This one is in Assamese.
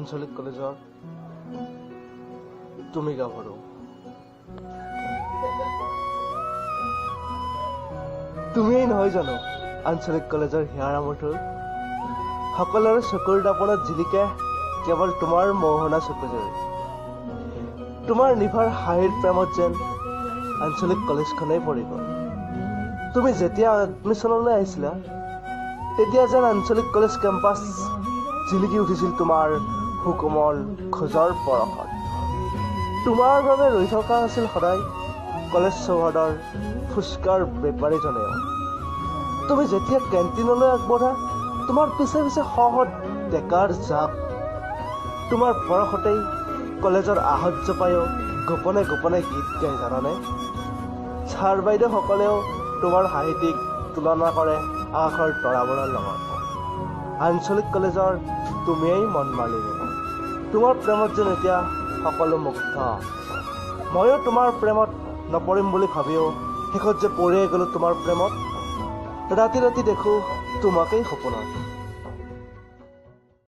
আঞ্চলিক কলেজৰ তুমি গাভৰু। তুমিয়েই নহয় জানো আঞ্চলিক কলেজৰ হিয়াৰা মধুৰ? সকলোৰে চকুৰ দাপনত জিলিকে কেৱল তোমাৰ মোহনা চকুজুৰি। তোমাৰ নিভাৰ হাঁহিৰ প্ৰেমত যেন আঞ্চলিক কলেজখনেই পৰি গ'ল। তুমি যেতিয়া এডমিশ্যনলৈ আহিছিলা তেতিয়া যেন আঞ্চলিক কলেজ কেম্পাছ জিলিকি উঠিছিল তোমাৰ সুকোমল খোজৰ পৰশত। তোমাৰ বাবে ৰৈ থকা আছিল সদায় কলেজ চৌহদৰ ফুচকাৰ বেপাৰীজনেও। তুমি যেতিয়া কেণ্টিনলৈ আগবঢ়া তোমাৰ পিছে পিছে শত ডেকাৰ জাক। তোমাৰ পৰশতেই কলেজৰ আহত জপায়ো গোপনে গোপনে গীত গাই জানানে? ছাৰ বাইদেউসকলেও তোমাৰ সাহিত্যিক তুলনা কৰে আকাশৰ তৰাবোৰৰ লগত। আঞ্চলিক কলেজৰ তুমিয়েই মন মালিনী। তোমাৰ প্ৰেমত যেন এতিয়া সকলো মুগ্ধ। ময়ো তোমাৰ প্ৰেমত নপৰিম বুলি ভাবিও শেষত যে পৰিয়ে গ'লো তোমাৰ প্ৰেমত। ৰাতি ৰাতি দেখোঁ তোমাকেই সপোনত।